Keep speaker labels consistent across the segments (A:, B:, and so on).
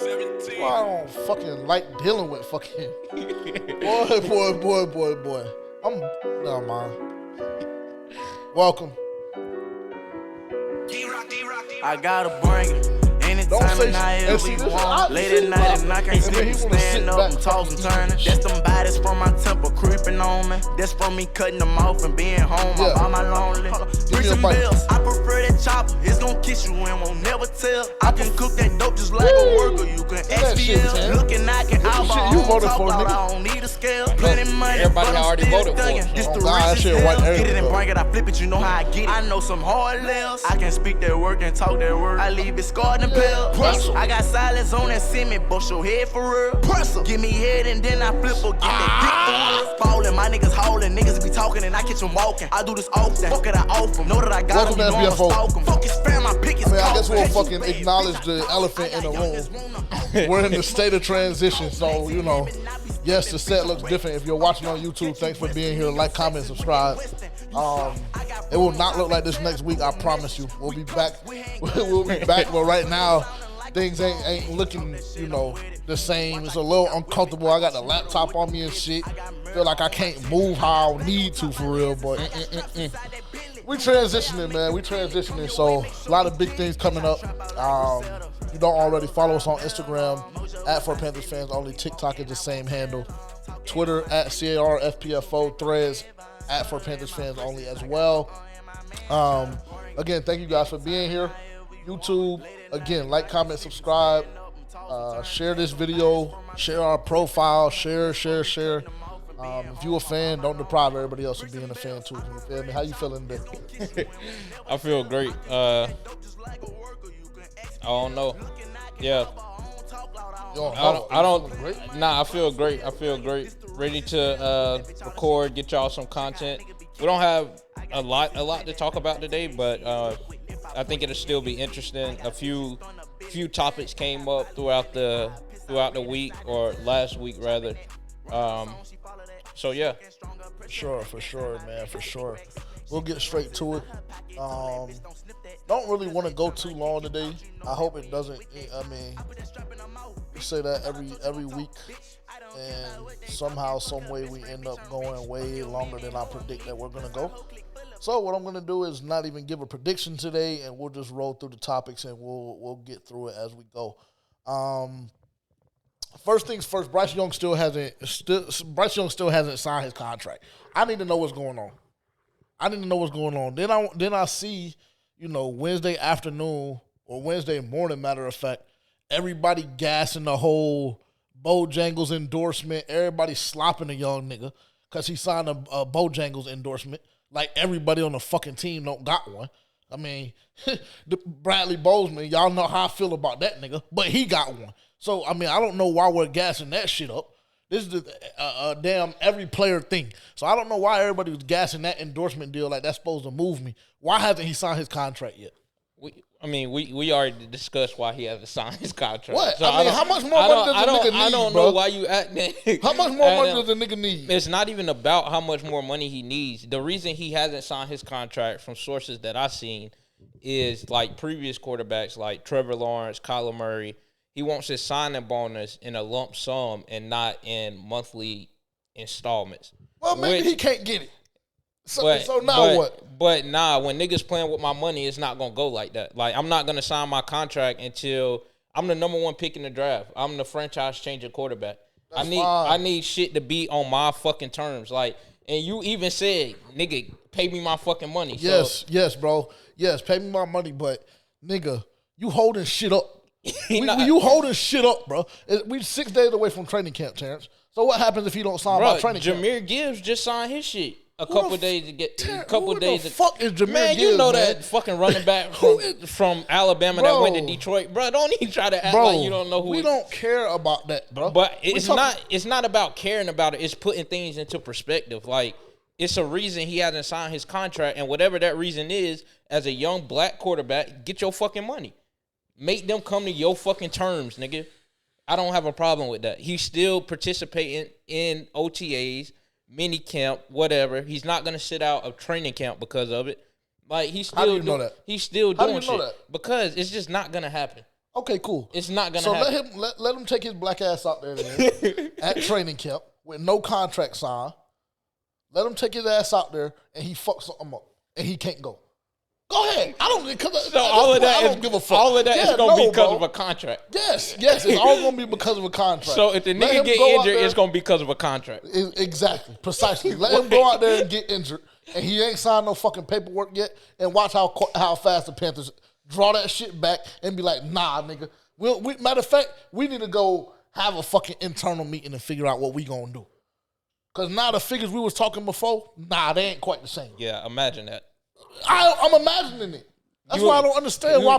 A: Well, I don't fucking like dealing with fucking boy. No, man. Welcome.
B: I gotta bring it. Anytime and I ever you want. Late at night and I can't sleep. Stand up and toss and turn. That's them bodies from my temple creeping on me. That's from me cutting them off and being home. I'm by my lonely. Preaching bills. I prefer that chopper. It's gonna kiss you and won't never tell. I can cook that dope just like a worker. You can SPL. Looking, I can eyeball.
A: You voted for,
B: nigga.
A: I
B: don't need a scale. Plenty money.
C: Everybody already voted for it.
B: This the
A: God,
B: richest
A: shit,
B: hell.
A: white
B: Get it and
A: everywhere.
B: bring it. I flip it. You know how I get it. I know some hard levels. I can speak that word and talk that word. I leave it scarred and pale. I got silence on that cement, bust your head for real. Give me head and then I flip or get that dick for real. Ballin', my niggas haulin', niggas be talking and I catch them walking. I do this often, fuck it, I off them. Know that I got them, you know I'ma stalk them. Fuck his fam, I pick his
A: I guess we'll fucking acknowledge the elephant in the room. We're in the state of transition, so, you know, yes, the set looks different. If you're watching on YouTube, thanks for being here. Like, comment, subscribe. It will not look like this next week, I promise you. We'll be back. We'll be back, but right now, things ain't looking, you know, the same. It's a little uncomfortable. I got the laptop on me and shit. Feel like I can't move how I need to for real, but we transitioning, man. We transitioning, so a lot of big things coming up. If you don't already follow us on Instagram, @4Panthers Fans Only. TikTok is the same handle. Twitter, @CARFPFO. Threads, @4Panthers Fans Only as well. Again, thank you guys for being here. YouTube, again, like, comment, subscribe, share this video, share our profile, share. If you a fan, don't deprive everybody else of being a fan too. You feel me? How you feeling today?
C: I feel great. I don't know. Yeah. I feel great. I feel great. Ready to record, get y'all some content. We don't have a lot to talk about today, but I think it'll still be interesting. A few topics came up throughout the week, or last week rather. So yeah.
A: For sure, man, for sure. We'll get straight to it. Don't really want to go too long today. I hope it doesn't. I mean, we say that every week, and somehow, some way, we end up going way longer than I predict that we're gonna go. So what I'm gonna do is not even give a prediction today, and we'll just roll through the topics and we'll get through it as we go. First things first, Bryce Young still hasn't signed his contract. I need to know what's going on. Then I see, you know, Wednesday afternoon or Wednesday morning, matter of fact, everybody gassing the whole Bojangles endorsement. Everybody slopping a young nigga because he signed a Bojangles endorsement. Like everybody on the fucking team don't got one. I mean, Bradley Bozeman, y'all know how I feel about that nigga, but he got one. So, I mean, I don't know why we're gassing that shit up. This is a damn every player thing. So I don't know why everybody was gassing that endorsement deal like that's supposed to move me. Why hasn't he signed his contract yet?
C: We already discussed why he hasn't signed his contract.
A: What? So how much more money does the nigga need,
C: I don't
A: bro?
C: know why you acting.
A: How much more money does the nigga need?
C: It's not even about how much more money he needs. The reason he hasn't signed his contract, from sources that I've seen, is like previous quarterbacks like Trevor Lawrence, Kyler Murray. He wants his signing bonus in a lump sum and not in monthly installments.
A: Well, maybe he can't get it. So now what?
C: But nah, when niggas playing with my money, it's not going to go like that. Like, I'm not going to sign my contract until I'm the number one pick in the draft. I'm the franchise-changing quarterback. I need shit to be on my fucking terms. Like, and you even said, nigga, pay me my fucking money.
A: Yes, bro. Yes, pay me my money, but, nigga, you holding shit up. You holding shit up, bro. We 6 days away from training camp, Terrence. So what happens if you don't sign my training camp?
C: Jameer Gibbs just signed his shit. A couple days to get.
A: Who the fuck is Jameer Gibbs,
C: man? You know that fucking running back from Alabama that went to Detroit, bro. Don't even try to act like you don't know who.
A: We don't care about that, bro.
C: But it's not about caring about it. It's putting things into perspective. Like, it's a reason he hasn't signed his contract, and whatever that reason is, as a young black quarterback, get your fucking money. Make them come to your fucking terms, nigga. I don't have a problem with that. He's still participating in OTAs. Mini camp, whatever. He's not gonna sit out of training camp because of it. Like, he's still
A: How do you know that?
C: He's still
A: How do
C: doing
A: you know
C: shit
A: that?
C: because it's just not gonna happen.
A: Okay, cool.
C: It's not gonna happen.
A: So let him take his black ass out there then, at training camp with no contract signed. Let him take his ass out there and he fucks something up and he can't go. Go ahead. I don't give a fuck.
C: All of that is gonna be because of a contract.
A: Yes, it's all gonna be because of a contract.
C: So if the nigga get injured, it's gonna be because of a contract.
A: Exactly, precisely. Let him go out there and get injured, and he ain't signed no fucking paperwork yet. And watch how fast the Panthers draw that shit back and be like, nah, nigga. Matter of fact, we need to go have a fucking internal meeting and figure out what we gonna do. Cause now the figures we was talking before, nah, they ain't quite the same.
C: Yeah, imagine that.
A: I'm imagining it. That's why I don't understand why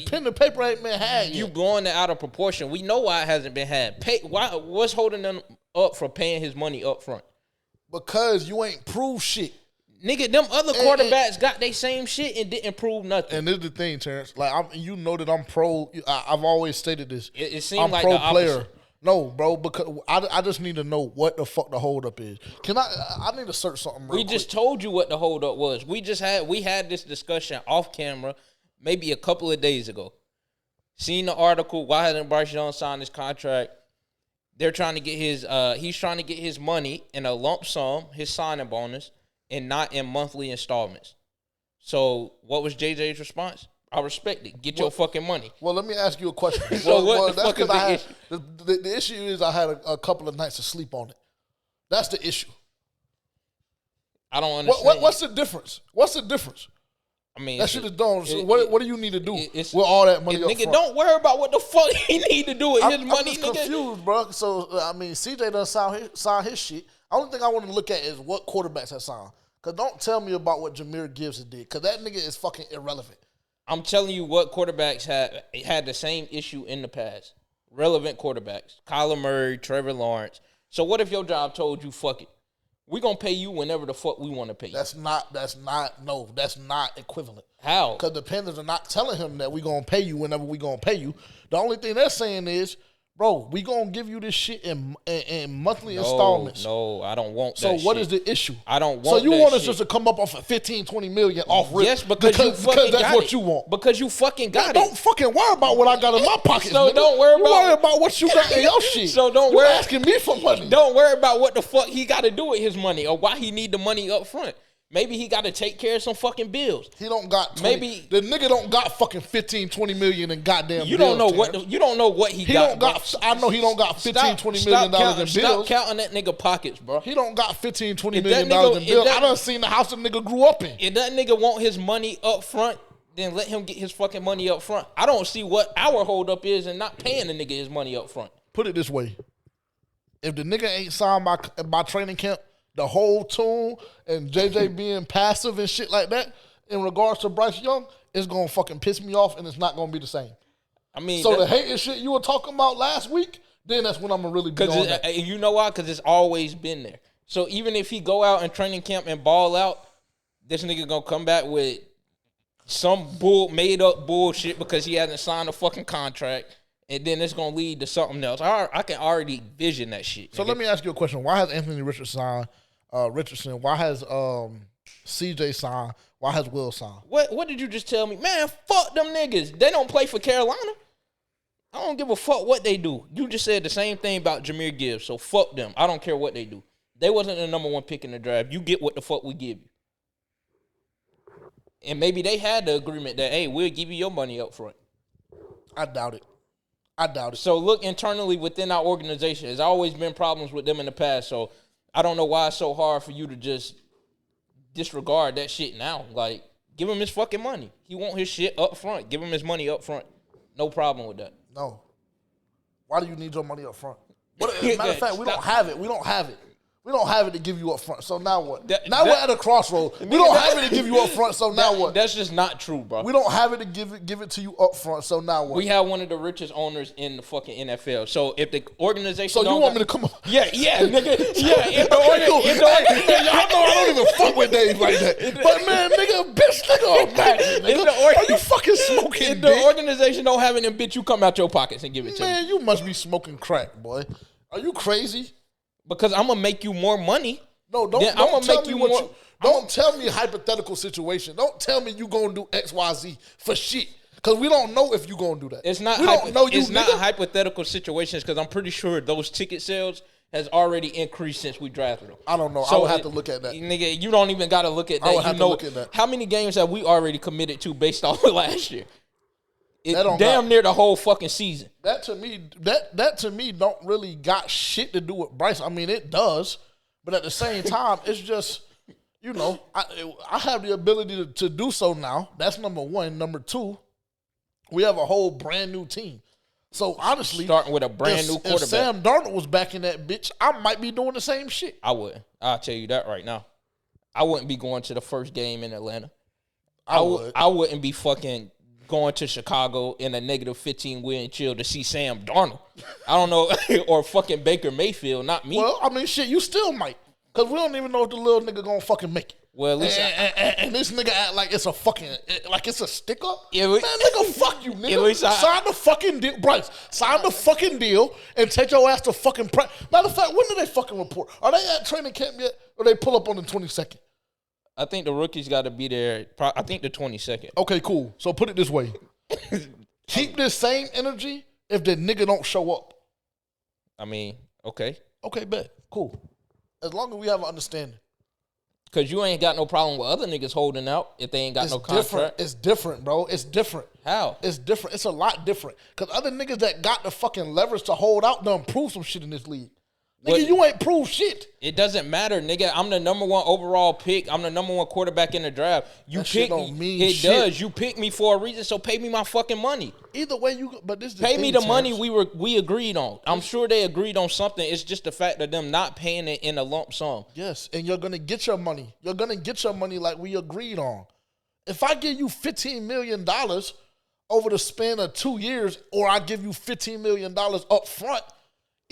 A: pen to paper ain't been had yet.
C: You blowing it out of proportion. We know why it hasn't been had. What's holding them up for paying his money up front?
A: Because you ain't proved shit.
C: Nigga, them other quarterbacks got they same shit and didn't prove nothing.
A: And this is the thing, Terrence. Like, you know that I'm pro. I've always stated this.
C: It seems
A: I'm
C: like
A: pro
C: the
A: player.
C: opposite.
A: No, bro, because I just need to know what the fuck the holdup is. I need to search something real quick.
C: We just told you what the holdup was. We had this discussion off camera maybe a couple of days ago. Seen the article, why hasn't Bryce Young signed his contract? They're trying to get he's trying to get his money in a lump sum, his signing bonus, and not in monthly installments. So what was JJ's response? I respect it. Get your fucking money.
A: Well, let me ask you a question.
C: So what the fuck is the issue?
A: The issue is I had a couple of nights of sleep on it. That's the issue.
C: I don't understand.
A: What's the difference? What's the difference?
C: I mean,
A: that shit is done. So what do you need to do with all that money up
C: nigga,
A: front?
C: don't worry about what the fuck he need to do with his money,
A: I'm just
C: nigga.
A: confused, bro. So, I mean, CJ done signed his shit. Only thing I want to look at is what quarterbacks have signed. Because don't tell me about what Jahmyr Gibbs did. Because that nigga is fucking irrelevant.
C: I'm telling you what quarterbacks had the same issue in the past. Relevant quarterbacks. Kyler Murray, Trevor Lawrence. So what if your job told you, fuck it, we going to pay you whenever the fuck we want to pay you?
A: That's not equivalent.
C: How?
A: Because the Panthers are not telling him that we going to pay you whenever we going to pay you. The only thing they're saying is, bro, we going to give you this shit in monthly installments.
C: No, I don't want that
A: So what
C: shit.
A: is the issue?
C: I don't want
A: So you
C: that
A: want us
C: shit.
A: just to come up off of 15, 20 million off rip?
C: Yes, because you fucking
A: that's
C: got
A: what
C: it.
A: you want.
C: Because you fucking got it.
A: Don't fucking worry about what I got in my pockets.
C: So
A: nigga.
C: don't worry
A: You
C: about-
A: worry about what you got in your shit.
C: So don't
A: you
C: worry-
A: asking me for money.
C: Don't worry about what the fuck he got to do with his money or why he need the money up front. Maybe he got to take care of some fucking bills.
A: He don't got 20,
C: maybe
A: the nigga don't got fucking 15, 20 million in goddamn
C: you
A: bills.
C: You don't know what he got.
A: Don't got. I know he don't got 15, 20 million dollars in bills.
C: Stop counting that nigga pockets, bro.
A: He don't got 15, 20
C: If
A: million
C: that nigga-
A: dollars in
C: if
A: bills.
C: that-
A: I done seen the house the nigga grew up in.
C: If that nigga want his money up front, then let him get his fucking money up front. I don't see what our holdup is in not paying the nigga his money up front.
A: Put it this way. If the nigga ain't signed by training camp, the whole tune and JJ being passive and shit like that in regards to Bryce Young, it's going to fucking piss me off and it's not going to be the same.
C: I mean,
A: so the hating shit you were talking about last week, then that's when I'm going to really be on that.
C: You know why? Because it's always been there. So even if he go out in training camp and ball out, this nigga going to come back with some made up bullshit because he hasn't signed a fucking contract. And then it's going to lead to something else. I can already vision that shit.
A: So let me ask you a question. Why has Anthony Richardson, why has CJ signed? Why has Will signed?
C: What did you just tell me? Man, fuck them niggas. They don't play for Carolina. I don't give a fuck what they do. You just said the same thing about Jahmyr Gibbs, so fuck them. I don't care what they do. They wasn't the number one pick in the draft. You get what the fuck we give you. And maybe they had the agreement that, hey, we'll give you your money up front.
A: I doubt it.
C: So look internally within our organization. There's always been problems with them in the past. So I don't know why it's so hard for you to just disregard that shit now. Like, give him his fucking money. He want his shit up front. Give him his money up front. No problem with that.
A: No. Why do you need your money up front? Matter of fact, we don't have it. We don't have it. We don't have it to give you up front. So now what? Now we're at a crossroad. We don't have it to give you up front. So now what?
C: That's just not true, bro.
A: We don't have it to give it to you up front. So now what?
C: We have one of the richest owners in the fucking NFL. So if the organization,
A: so you want me to come on?
C: Yeah, nigga. Yeah,
A: y'all know I don't even fuck with Dave like that. But man, nigga, bitch, nigga, nigga. Are you fucking smoking?
C: If the organization don't have it, then bitch, you come out your pockets and give it to me.
A: Man, you must be smoking crack, boy. Are you crazy?
C: Because I'm gonna make you more money.
A: No, don't tell me what you. Don't tell me a hypothetical situation. Don't tell me you gonna do X, Y, Z for shit. Because we don't know if you gonna do that.
C: It's not. It's not hypothetical situations because I'm pretty sure those ticket sales has already increased since we drafted them.
A: I don't know.
C: So
A: I would have to look at that.
C: Nigga, you don't even got to look at that.
A: I would have to look at that.
C: How many games have we already committed to based off of last year?
A: Damn
C: near the whole fucking season.
A: That to me don't really got shit to do with Bryce. I mean, it does, but at the same time, it's just, you know, I have the ability to do so now. That's number one. Number two, we have a whole brand new team. So honestly,
C: starting with a brand new quarterback.
A: If Sam Darnold was back in that bitch, I might be doing the same shit.
C: I wouldn't. I'll tell you that right now. I wouldn't be going to the first game in Atlanta. I wouldn't be fucking going to Chicago in a -15 wind chill to see Sam Darnold. I don't know, or fucking Baker Mayfield, not me.
A: Well, I mean, shit, you still might, because we don't even know if the little nigga gonna fucking make it.
C: Well, at least
A: and this nigga act like it's a fucking, like it's a stick up. Yeah, man, nigga, fuck you, nigga. Sign the fucking deal, Bryce. Sign the fucking deal and take your ass to fucking practice. Matter of fact, when do they fucking report? Are they at training camp yet, or they pull up on the 22nd?
C: I think the rookies got to be there. I think the 22nd.
A: Okay, cool. So put it this way: keep this same energy if the nigga don't show up.
C: I mean, okay.
A: Okay, bet. Cool. As long as we have an understanding.
C: Because you ain't got no problem with other niggas holding out if they ain't got no contract.
A: It's different, bro. It's different.
C: How?
A: It's different. It's a lot different. Because other niggas that got the fucking leverage to hold out done prove some shit in this league. Nigga, you ain't proved shit.
C: It doesn't matter, nigga. I'm the #1 overall pick. I'm the #1 quarterback in the draft. You pick me. It does. You pick me for a reason, so pay me my fucking money.
A: Either way, but this is
C: pay me the money we agreed on. I'm sure they agreed on something. It's just the fact of them not paying it in a lump sum.
A: Yes, and you're gonna get your money. You're gonna get your money like we agreed on. If I give you $15 million over the span of 2 years, or I give you $15 million up front,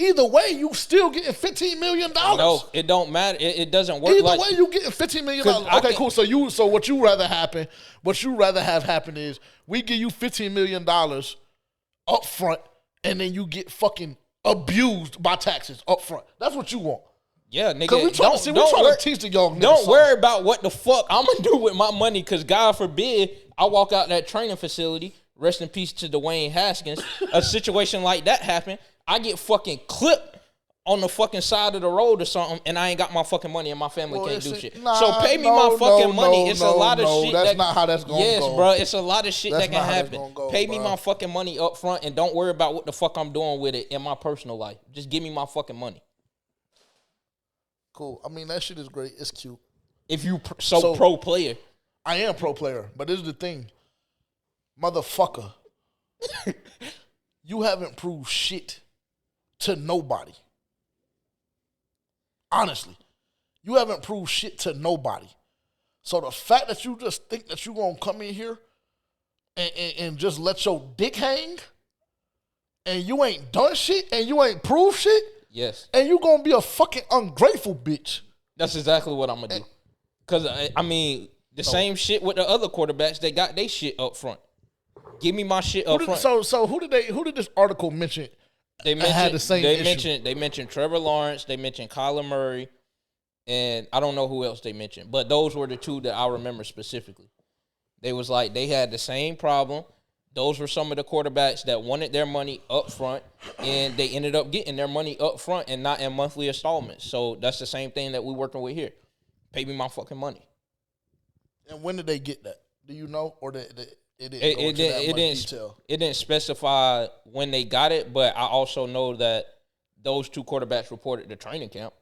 A: either way, you still getting $15 million.
C: No, it don't matter. It doesn't work.
A: Either way, you getting $15 million. Okay, cool. So what you rather have happen is we give you $15 million up front, and then you get fucking abused by taxes up front. That's what you want.
C: Yeah, nigga.
A: Because we trying to teach the young niggas.
C: Don't worry about what the fuck I'm gonna do with my money, because God forbid I walk out that training facility. Rest in peace to Dwayne Haskins. A situation like that happen. I get fucking clipped on the fucking side of the road or something, and I ain't got my fucking money, and my family can't do shit. So pay me my fucking money. It's a lot of shit.
A: That's not how that's going to go.
C: Yes, bro. It's a lot of shit that can happen. Pay me my fucking money up front, and don't worry about what the fuck I'm doing with it in my personal life. Just give me my fucking money.
A: Cool. I mean, that shit is great. It's cute.
C: If you so pro player.
A: I am pro player, but this is the thing. Motherfucker. You haven't proved shit to nobody. Honestly. You haven't proved shit to nobody. So the fact that you just think that you're going to come in here and just let your dick hang, and you ain't done shit, and you ain't proved shit,
C: yes,
A: and you going to be a fucking ungrateful bitch.
C: That's exactly what I'm going to do. Because, I mean, same shit with the other quarterbacks. They got their shit up front. Give me my shit up front.
A: So who did this article mention? They had the same issue.
C: They mentioned Trevor Lawrence. They mentioned Kyler Murray, and I don't know who else they mentioned. But those were the two that I remember specifically. They was like they had the same problem. Those were some of the quarterbacks that wanted their money up front, and they ended up getting their money up front and not in monthly installments. So that's the same thing that we're working with here. Pay me my fucking money.
A: And when did they get that? Do you know, or it
C: didn't specify when they got it, but I also know that those two quarterbacks reported to training camp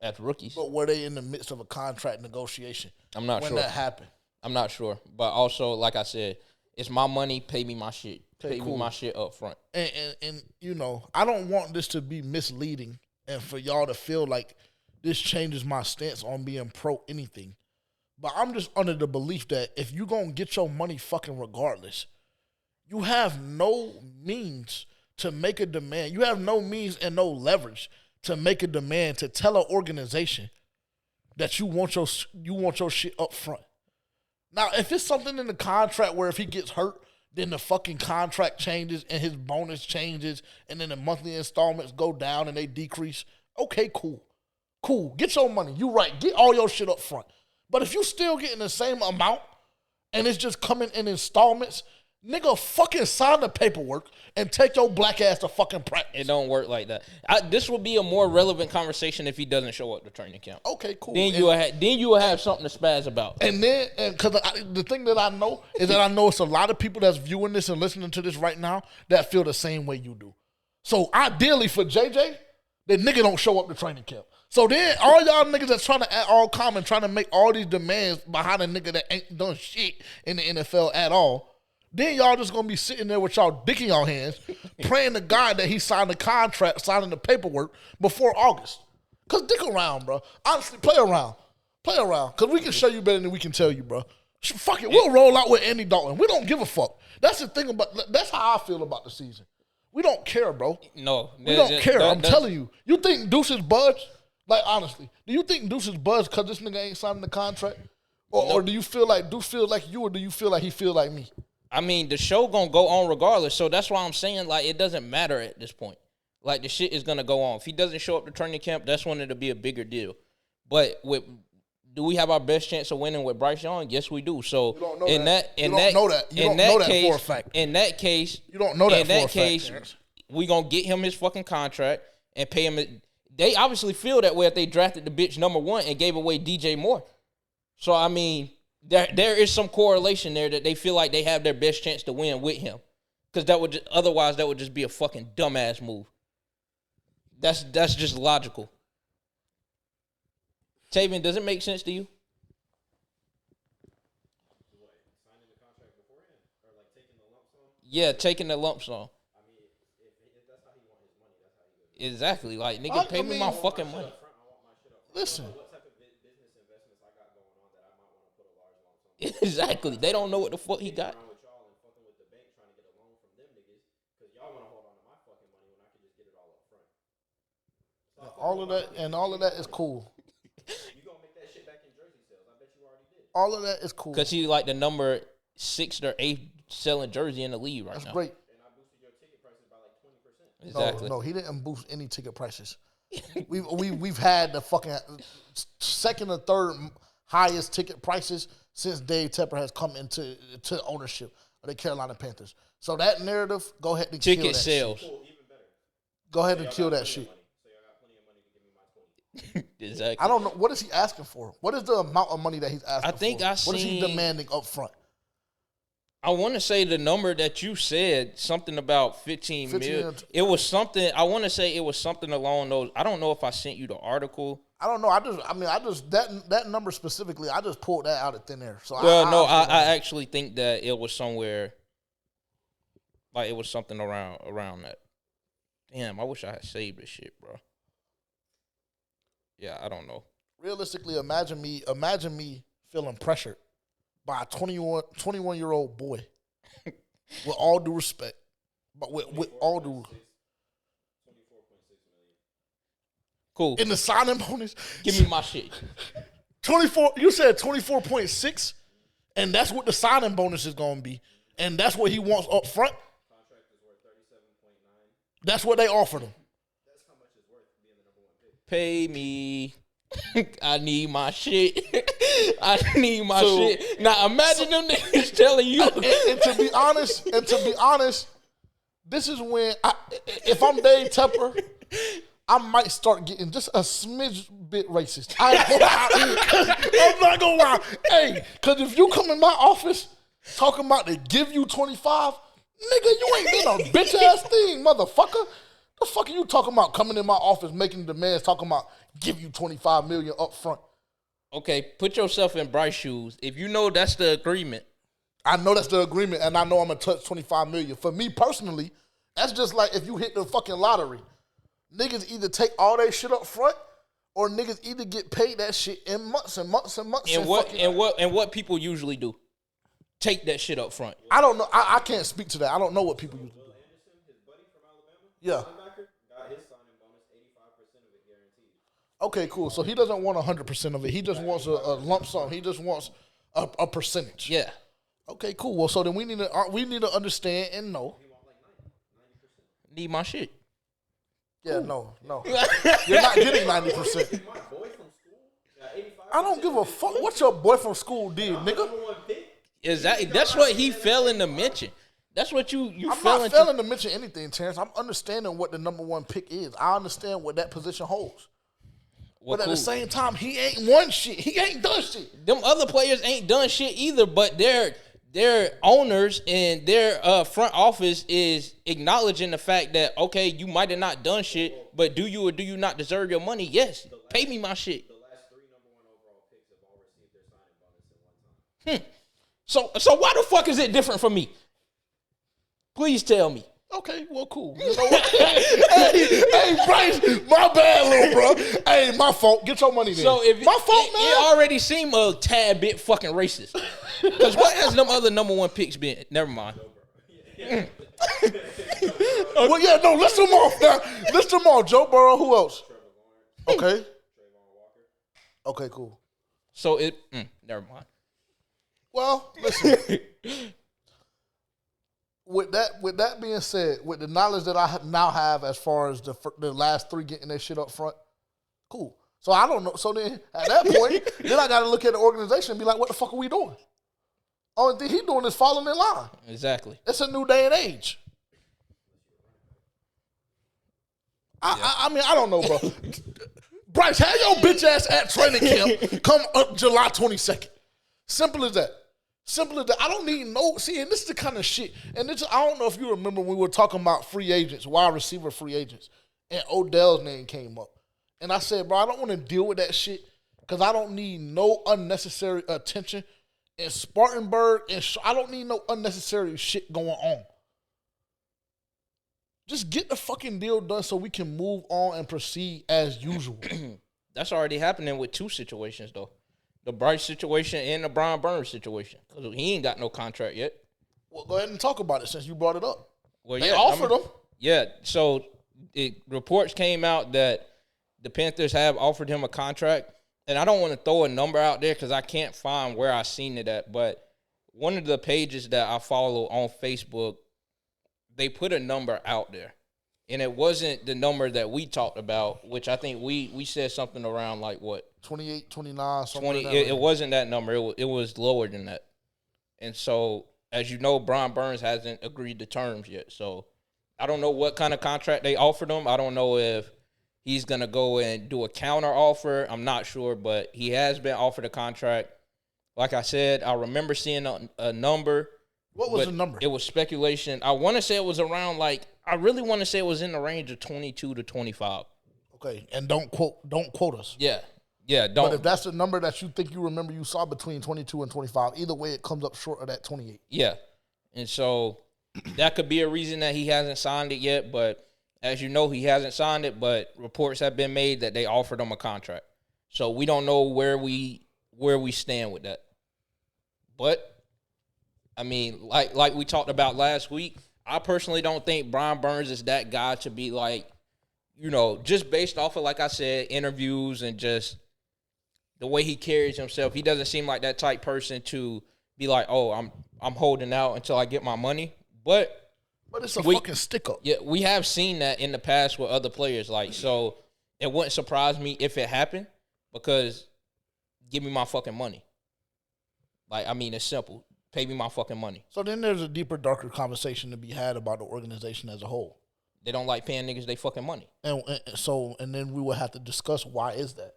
C: as rookies.
A: But were they in the midst of a contract negotiation?
C: I'm not sure
A: when that happened.
C: I'm not sure, but also, like I said, it's my money. Pay me my shit. Pay me my shit up front.
A: And you know, I don't want this to be misleading, and for y'all to feel like this changes my stance on being pro anything. But I'm just under the belief that if you going to get your money fucking regardless, you have no means to make a demand. You have no means and no leverage to make a demand to tell an organization that you want your shit up front. Now, if it's something in the contract where if he gets hurt, then the fucking contract changes and his bonus changes and then the monthly installments go down and they decrease, okay, cool. Cool. Get your money. You right. Get all your shit up front. But if you still getting the same amount and it's just coming in installments, Nigga, fucking sign the paperwork and take your black ass to fucking practice.
C: It don't work like that. This would be a more relevant conversation if he doesn't show up to training camp.
A: Okay, cool.
C: Then you will have something to spaz about.
A: And then, because the thing that I know is that I know it's a lot of people that's viewing this and listening to this right now that feel the same way you do. So ideally for JJ, the nigga don't show up to training camp. So then all y'all niggas that's trying to act all common, trying to make all these demands behind a nigga that ain't done shit in the NFL at all, then y'all just gonna be sitting there with y'all dick in y'all hands, praying to God that he signed the contract, signing the paperwork before August. Cause dick around, bro. Honestly, play around. Play around. Cause we can show you better than we can tell you, bro. Fuck it. We'll roll out with Andy Dalton. We don't give a fuck. That's the thing that's how I feel about the season. We don't care, bro.
C: No.
A: We don't care. I'm telling you. You think Deuce is budge? Like, honestly, do you think Deuce is budge because this nigga ain't signing the contract? Or do you feel like Deuce feel like you, or do you feel like he feel like me?
C: I mean, the show gonna go on regardless, so that's why I'm saying, like, it doesn't matter at this point. Like, the shit is gonna go on. If he doesn't show up to training camp, that's when it'll be a bigger deal. But do we have our best chance of winning with Bryce Young? Yes, we do. So
A: you don't know that. You don't know that for a fact.
C: In that case,
A: you don't know that
C: in
A: for
C: that
A: a
C: case,
A: fact.
C: We gonna get him his fucking contract and pay him. They obviously feel that way if they drafted the bitch number 1 and gave away DJ Moore. So I mean, there is some correlation there that they feel like they have their best chance to win with him, because otherwise that would just be a fucking dumbass move. That's just logical. Taven, does it make sense to you?
D: Signing the contract beforehand, or like taking the lump sum?
C: Yeah, taking the lump sum.
D: I mean, if that's how he want his money, that's how he goes.
C: Exactly. Like, nigga, pay me my fucking money.
A: Listen.
D: What type of business investments I got going on that I might want to put a large lump sum?
C: Exactly. They don't know what the fuck he got.
D: Around with y'all and fucking with the bank trying to get a loan from them niggas, because y'all want to hold on to my fucking money when I can just get it all up front.
A: All of that is cool.
D: You gonna make that shit back in jersey sales? I bet you already did.
A: All of that is cool.
C: Because he's like the number 6th or 8th selling jersey in the league right now.
A: That's great.
D: And I boosted your ticket prices by like 20%.
C: Exactly.
A: No, he didn't boost any ticket prices. We've had the fucking second or third highest ticket prices since Dave Tepper has come into ownership of the Carolina Panthers. So that narrative, go ahead and kill that
C: Ticket sales.
D: Cool, even better.
A: Go ahead and kill that shit.
D: So y'all got plenty of money to give me my 20.
C: Exactly.
A: I don't know. What is he asking for? What is the amount of money that he's asking for?
C: I think
A: What is he
C: seen-
A: demanding up front?
C: I want to say the number that you said, something about 15 million.
A: and-
C: It was something, I want to say it was something along those. I don't know if I sent you the article.
A: I don't know. I just that number specifically, I just pulled that out of thin air. So
C: I actually think that it was somewhere, like it was something around that. Damn, I wish I had saved this shit, bro. Yeah, I don't know.
A: realistically, imagine me feeling pressured by a 21-year-old boy. With all due respect, but with all due.
D: 24.6 million.
C: Cool.
A: In the signing bonus,
C: Give me my shit.
A: 24. You said 24.6, and that's what the signing bonus is going to be, and that's what he wants up front.
D: Contract is worth 37.9.
A: That's what they offered him.
D: That's how much it's worth being the number one pick.
C: Pay me. I need my shit. I need my
A: So-
C: shit. Now imagine them niggas telling you.
A: And to be honest, this is when if I'm Dave Tepper, I might start getting just a smidge bit racist. I'm not gonna lie. Hey, because if you come in my office talking about to give you 25, nigga, you ain't doing a bitch ass thing, motherfucker. The fuck are you talking about coming in my office making demands talking about give you 25 million up front?
C: Okay, put yourself in Bryce's shoes. If you know that's the agreement.
A: I know that's the agreement, and I know I'm gonna touch 25 million. For me personally, that's just like if you hit the fucking lottery. Niggas either take all that shit up front, or niggas either get paid that shit in months and months and months.
C: And what people usually do. Take that shit up front.
A: I don't know. I can't speak to that. I don't know what people usually do.
D: Will Anderson, his buddy from Alabama,
A: Yeah.
D: linebacker, got his signing bonus, 85% of it guaranteed.
A: Okay, cool. So he doesn't want 100% of it. He just wants a lump sum. He just wants a percentage.
C: Yeah.
A: Okay, cool. Well, so then we need to understand and know.
D: He want like 90%.
C: Need my shit.
A: Yeah, no. You're not getting 90%.
D: My boy from school got 85%.
A: I don't give a fuck what your boy from school did, nigga.
D: Number one pick.
C: Exactly. That's what he fell into mention. That's what you
A: I'm not failing to mention anything, Terrence. I'm understanding what the number one pick is. I understand what that position holds.
C: Well,
A: but at the same time, he ain't won shit. He ain't done shit.
C: Them other players ain't done shit either, but their owners and their front office is acknowledging the fact that, okay, you might have not done shit, but do you or do you not deserve your money? Yes. Pay me my shit.
D: The last 3 number 1 overall picks have all received their signing bonus at one time.
C: So why the fuck is it different from me? Please tell me.
A: Okay, well, cool. You know what? hey, Bryce, my bad, little bro. Hey, my fault. Get your money then.
C: So if
A: my fault, man.
C: It already seemed a tad bit fucking racist. Because what has them other number 1 picks been? Never mind.
A: Well, yeah, no, list them off now. List them off. Joe Burrow, who else? Okay. Okay, cool.
C: So never mind.
A: Well, listen. With that being said, with the knowledge that I now have as far as the last 3 getting their shit up front, cool. So I don't know. So then at that point, then I got to look at the organization and be like, what the fuck are we doing? Only thing he doing is falling in line.
C: Exactly.
A: It's a new day and age. I mean, I don't know, bro. Bryce, have your bitch ass at training camp come up July 22nd. Simple as that. Simple as that. I don't need no. See, and this is the kind of shit. And this, I don't know if you remember when we were talking about free agents, wide receiver free agents, and Odell's name came up. And I said, bro, I don't want to deal with that shit because I don't need no unnecessary attention in Spartanburg. And I don't need no unnecessary shit going on. Just get the fucking deal done so we can move on and proceed as usual.
C: That's already happening with 2 situations, though. The Bryce situation and the Brian Burns situation. Because he ain't got no contract yet.
A: Well, go ahead and talk about it since you brought it up.
C: Well,
A: they offered him.
C: Yeah, so reports came out that the Panthers have offered him a contract. And I don't want to throw a number out there because I can't find where I seen it at. But one of the pages that I follow on Facebook, they put a number out there. And it wasn't the number that we talked about, which I think we said something around like what?
A: 28, 29, something
C: 20.
A: like that.
C: It wasn't that number. It was lower than that. And so, as you know, Brian Burns hasn't agreed to terms yet. So, I don't know what kind of contract they offered him. I don't know if he's going to go and do a counter offer. I'm not sure, but he has been offered a contract. Like I said, I remember seeing a number.
A: What was the number?
C: It was speculation. I want to say it was around I really want to say it was in the range of 22 to 25.
A: Okay, and don't quote us.
C: Yeah, don't.
A: But if that's the number that you think you remember you saw between 22 and 25, either way it comes up short of that 28.
C: Yeah, and so that could be a reason that he hasn't signed it yet. But as you know, he hasn't signed it. But reports have been made that they offered him a contract. So we don't know where we stand with that. But I mean, like we talked about last week, I personally don't think Brian Burns is that guy to be just based off of, like I said, interviews and just the way he carries himself. He doesn't seem like that type person to be like, oh, I'm holding out until I get my money. But
A: it's a fucking stick up.
C: Yeah, we have seen that in the past with other players. So it wouldn't surprise me if it happened because give me my fucking money. It's simple. Pay me my fucking money.
A: So then there's a deeper, darker conversation to be had about the organization as a whole.
C: They don't like paying niggas they fucking money.
A: And then we will have to discuss why is that.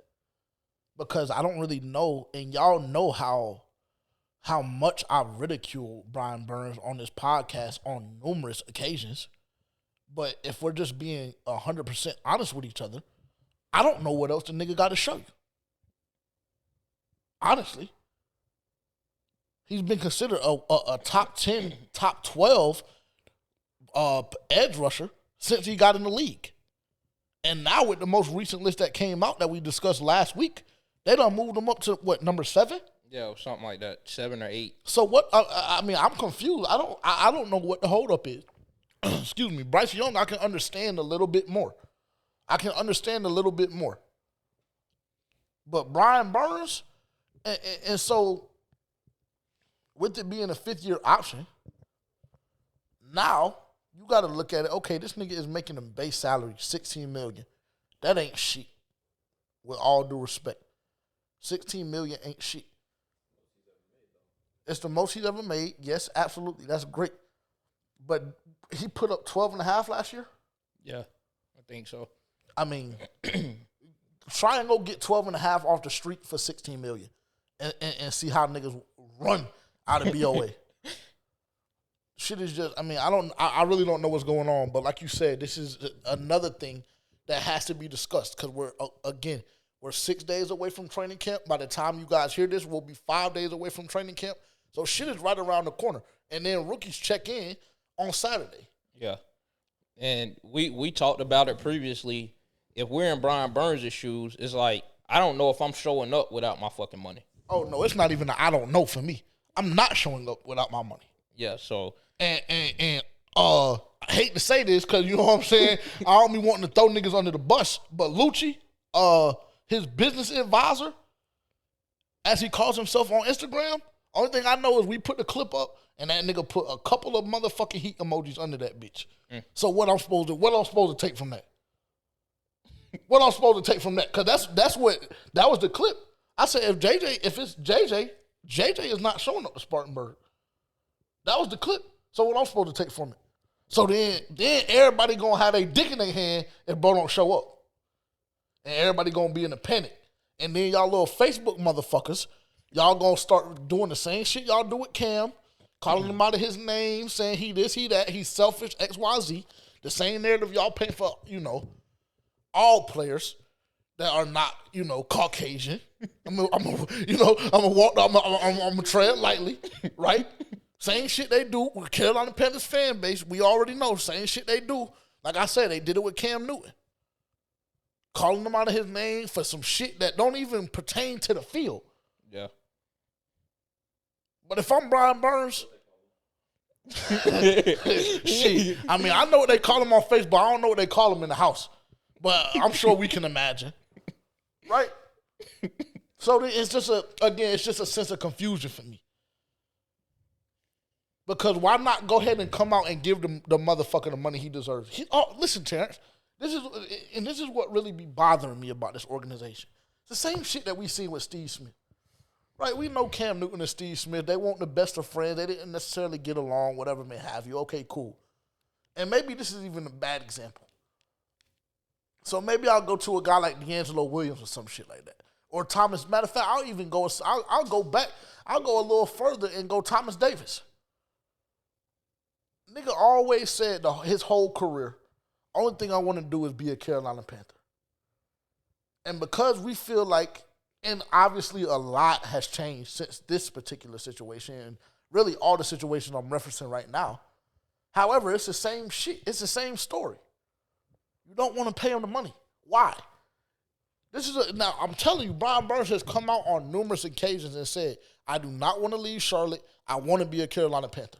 A: Because I don't really know, and y'all know how much I ridicule Brian Burns on this podcast on numerous occasions. But if we're just being 100% honest with each other, I don't know what else the nigga got to show you. Honestly. He's been considered a top 10, top 12 edge rusher since he got in the league. And now with the most recent list that came out that we discussed last week, they done moved him up to, what, number 7?
C: Yeah, something like that, 7 or 8.
A: So what, I'm confused. I don't know what the holdup is. Excuse me. Bryce Young, I can understand a little bit more. But Brian Burns, and so with it being a 5th-year option, now you got to look at it. Okay, this nigga is making a base salary $16 million. That ain't shit. With all due respect, $16 million ain't shit. It's the most he's ever made. Yes, absolutely, that's great. But he put up 12.5 last year.
C: Yeah, I think so.
A: I mean, try and go get 12.5 off the street for $16 million, and see how niggas run out of BOA. Shit is just. I mean, I really don't know what's going on. But like you said, this is another thing that has to be discussed because we're 6 days away from training camp. By the time you guys hear this, we'll be 5 days away from training camp. So shit is right around the corner. And then rookies check in on Saturday.
C: Yeah. And we talked about it previously. If we're in Brian Burns' shoes, it's like, I don't know if I'm showing up without my fucking money.
A: Oh, no, it's not even I don't know for me. I'm not showing up without my money.
C: Yeah, so.
A: And I hate to say this because, you know what I'm saying, I don't be wanting to throw niggas under the bus, but Lucci, his business advisor, as he calls himself on Instagram, only thing I know is we put the clip up and that nigga put a couple of motherfucking heat emojis under that bitch. So what I'm supposed to take from that? What I'm supposed to take from that? Because that was the clip. I said if it's JJ is not showing up to Spartanburg. That was the clip. So what I'm supposed to take from it? So then everybody gonna have their dick in their hand if bro don't show up. And everybody gonna be in a panic. And then y'all little Facebook motherfuckers, y'all gonna start doing the same shit y'all do with Cam, calling him out of his name, saying he this, he that, he's selfish, XYZ. The same narrative y'all paint for, all players that are not, Caucasian. I'm gonna tread lightly, right? Same shit they do with Carolina Panthers fan base. We already know same shit they do. Like I said, they did it with Cam Newton. Calling him out of his name for some shit that don't even pertain to the field.
C: Yeah.
A: But if I'm Brian Burns, shit. I mean, I know what they call him on Facebook. I don't know what they call him in the house. But I'm sure we can imagine. Right? So it's just a sense of confusion for me. Because why not go ahead and come out and give the motherfucker the money he deserves? Listen, Terrence, this is what really be bothering me about this organization. It's the same shit that we seen with Steve Smith. Right? We know Cam Newton and Steve Smith, they weren't the best of friends. They didn't necessarily get along, whatever may have you. Okay, cool. And maybe this is even a bad example. So maybe I'll go to a guy like D'Angelo Williams or some shit like that. Or Thomas. Matter of fact, I'll go back. I'll go a little further and go Thomas Davis. Nigga always said his whole career, only thing I want to do is be a Carolina Panther. And because we feel like, and obviously a lot has changed since this particular situation, and really all the situations I'm referencing right now. However, it's the same shit. It's the same story. You don't want to pay him the money. Why? Now, I'm telling you, Brian Burns has come out on numerous occasions and said, I do not want to leave Charlotte. I want to be a Carolina Panther.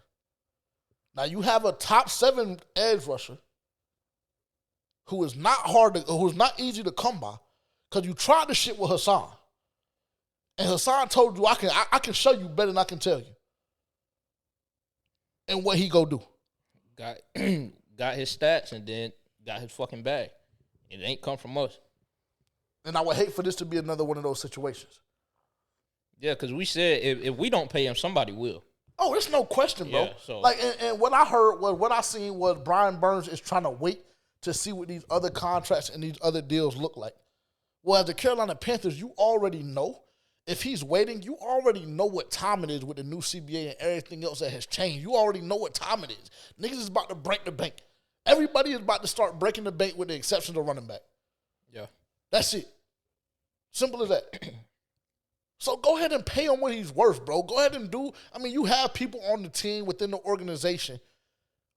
A: Now, you have a top 7 edge rusher who is not easy to come by because you tried the shit with Hassan. And Hassan told you, I can show you better than I can tell you. And what he go do?
C: Got his stats and then got his fucking bag. It ain't come from us.
A: And I would hate for this to be another one of those situations.
C: Yeah, because we said if we don't pay him, somebody will.
A: Oh, there's no question, bro.
C: Yeah, so.
A: And what I heard was, what I seen was Brian Burns is trying to wait to see what these other contracts and these other deals look like. Well, as the Carolina Panthers, you already know. If he's waiting, you already know what time it is with the new CBA and everything else that has changed. You already know what time it is. Niggas is about to break the bank. Everybody is about to start breaking the bank with the exception of running back.
C: Yeah.
A: That's it. Simple as that. So go ahead and pay him what he's worth, bro. Go ahead and you have people on the team within the organization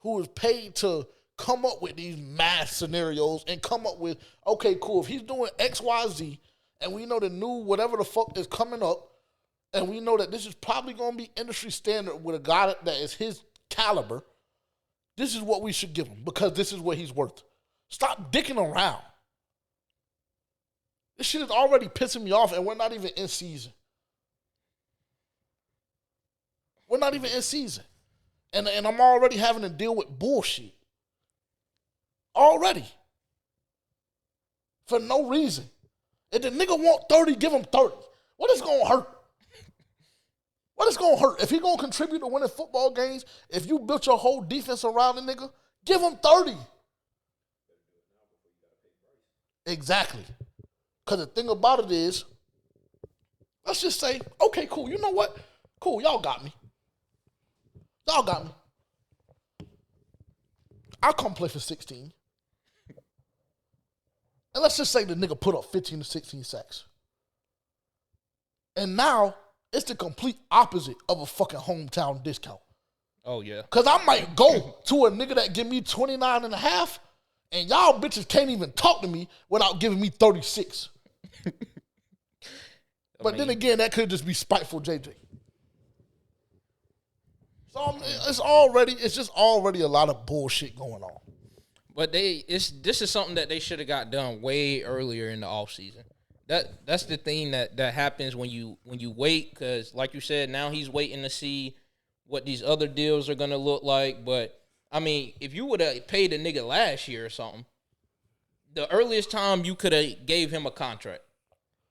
A: who is paid to come up with these math scenarios and come up with, okay, cool, if he's doing X, Y, Z, and we know the new whatever the fuck is coming up, and we know that this is probably going to be industry standard with a guy that is his caliber, this is what we should give him because this is what he's worth. Stop dicking around. This shit is already pissing me off, and we're not even in season. We're not even in season. And I'm already having to deal with bullshit. Already. For no reason. If the nigga want 30, give him 30. What is going to hurt? But it's going to hurt. If he going to contribute to winning football games, if you built your whole defense around the nigga, give him 30. Exactly. Because the thing about it is, let's just say, okay, cool. You know what? Cool, y'all got me. Y'all got me. I'll come play for 16. And let's just say the nigga put up 15 to 16 sacks. And now, it's the complete opposite of a fucking hometown discount.
C: Oh, yeah.
A: Because I might go to a nigga that give me 29 and a half, and y'all bitches can't even talk to me without giving me 36. But then again, that could just be spiteful JJ. So it's just already a lot of bullshit going on.
C: But this is something that they should have got done way earlier in the offseason. That's the thing that happens when you wait, because like you said, now he's waiting to see what these other deals are gonna look like. But I mean, if you would have paid a nigga last year or something, the earliest time you could have gave him a contract,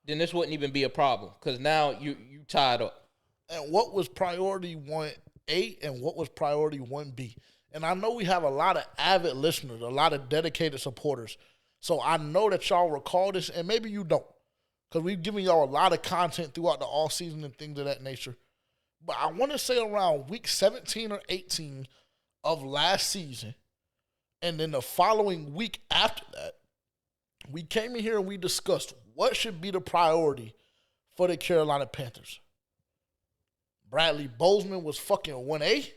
C: then this wouldn't even be a problem, because now you tied up.
A: And what was priority 1A and what was priority 1B? And I know we have a lot of avid listeners, a lot of dedicated supporters. So I know that y'all recall this, and maybe you don't, because we've given y'all a lot of content throughout the offseason and things of that nature. But I want to say around week 17 or 18 of last season, and then the following week after that, we came in here and we discussed what should be the priority for the Carolina Panthers. Bradley Bozeman was fucking 1A.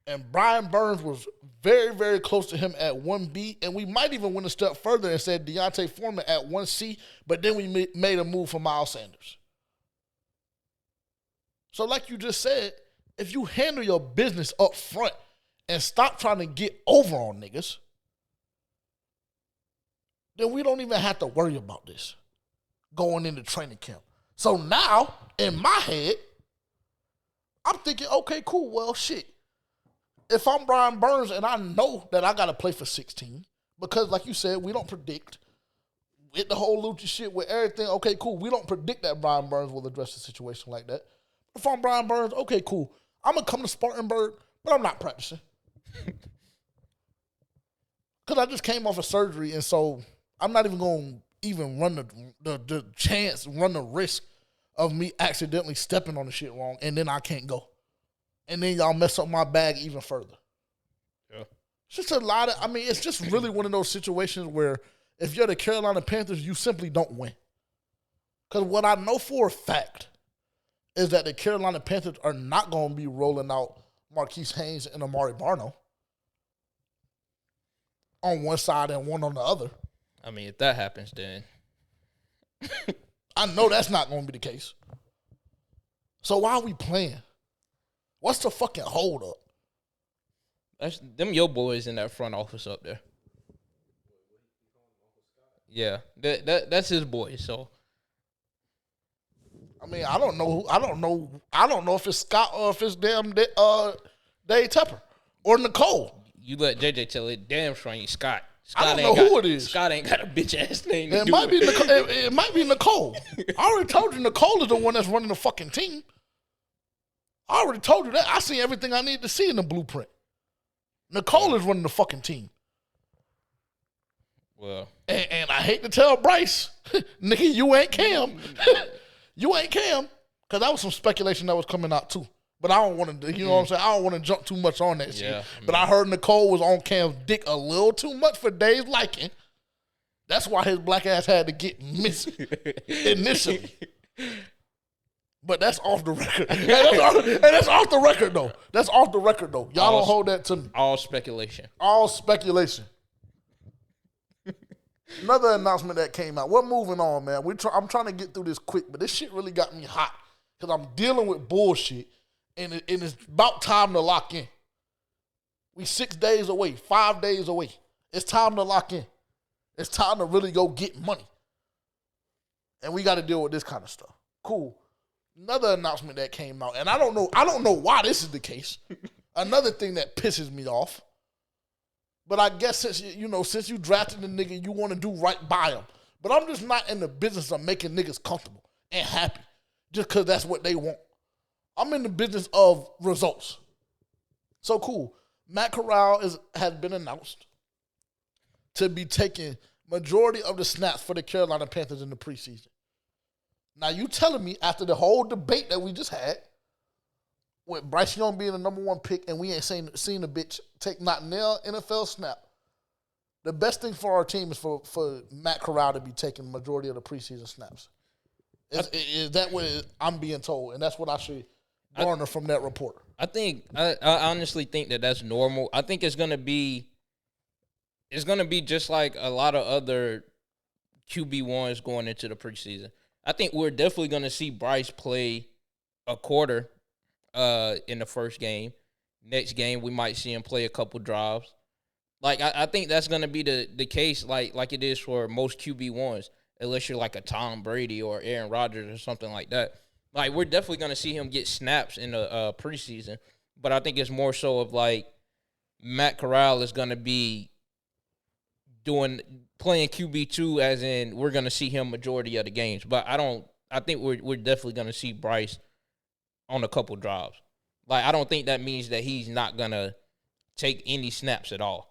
A: And Brian Burns was very, very close to him at 1B. And we might even went a step further and said Deontay Foreman at 1C. But then we made a move for Miles Sanders. So like you just said, if you handle your business up front and stop trying to get over on niggas, then we don't even have to worry about this going into training camp. So now, in my head, I'm thinking, okay, cool, well, shit. If I'm Brian Burns and I know that I got to play for 16, because like you said, we don't predict with the whole Lucci shit, with everything, okay, cool. We don't predict that Brian Burns will address a situation like that. If I'm Brian Burns, okay, cool. I'm going to come to Spartanburg, but I'm not practicing. Because I just came off of surgery, and so I'm not even going to even run the risk of me accidentally stepping on the shit wrong, and then I can't go. And then y'all mess up my bag even further. Yeah. It's just a lot of, it's just really one of those situations where if you're the Carolina Panthers, you simply don't win. Because what I know for a fact is that the Carolina Panthers are not going to be rolling out Marquise Haynes and Amari Barno on one side and one on the other.
C: I mean, if that happens, then
A: I know that's not going to be the case. So why are we playing? What's the fucking hold up?
C: That's them your boys in that front office up there. Yeah, that's his boy. So
A: I don't know if it's Scott or if it's damn Dave Tepper or Nicole.
C: You let JJ tell it. Damn sure ain't Scott.
A: I don't know who it is.
C: Scott ain't got a bitch ass name.
A: It might be Nicole. It might be Nicole. I already told you Nicole is the one that's running the fucking team. I already told you that. I see everything I need to see in the blueprint. Nicole is running the fucking team.
C: Well.
A: And I hate to tell Bryce, nigga, you ain't Cam. You ain't Cam. Because that was some speculation that was coming out too. But I don't want to, you know what I'm saying? I don't want to jump too much on that shit. But I heard Nicole was on Cam's dick a little too much for Dave's liking. That's why his black ass had to get missing initially. But that's off the record. And that's off the record, though. That's off the record, though. Y'all don't hold that to me.
C: All speculation.
A: All speculation. Another announcement that came out. We're moving on, man. I'm trying to get through this quick, but this shit really got me hot because I'm dealing with bullshit, and it's about time to lock in. We 6 days away, 5 days away. It's time to lock in. It's time to really go get money. And we got to deal with this kind of stuff. Cool. Another announcement that came out, and I don't know why this is the case. Another thing that pisses me off. But I guess since you drafted the nigga, you want to do right by him. But I'm just not in the business of making niggas comfortable and happy. just because that's what they want. I'm in the business of results. So cool. Matt Corral has been announced to be taking majority of the snaps for the Carolina Panthers in the preseason. Now, you telling me after the whole debate that we just had, with Bryce Young being the number 1 pick and we ain't seen the bitch take not nail NFL snap, the best thing for our team is for Matt Corral to be taking the majority of the preseason snaps. Is that what I'm being told? And that's what I should garner from that report.
C: I honestly think that that's normal. I think it's gonna be just like a lot of other QB1s going into the preseason. I think we're definitely gonna see Bryce play a quarter in the first game. Next game, we might see him play a couple drives. Like I think that's gonna be the case, like it is for most QB1s, unless you're like a Tom Brady or Aaron Rodgers or something like that. Like we're definitely gonna see him get snaps in the preseason, but I think it's more so of like Matt Corral is gonna be playing QB2, as in we're gonna see him majority of the games. But I think we're definitely gonna see Bryce on a couple drives. Like I don't think that means that he's not gonna take any snaps at all.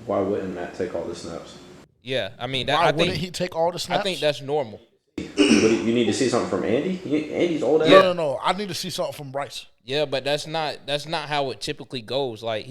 D: Why wouldn't Matt take all the snaps?
C: Yeah, I mean,
A: wouldn't he take all the snaps?
C: I think that's normal.
D: You need to see something from Andy? Andy's old ass.
A: No. I need to see something from Bryce.
C: Yeah, but that's not how it typically goes. Like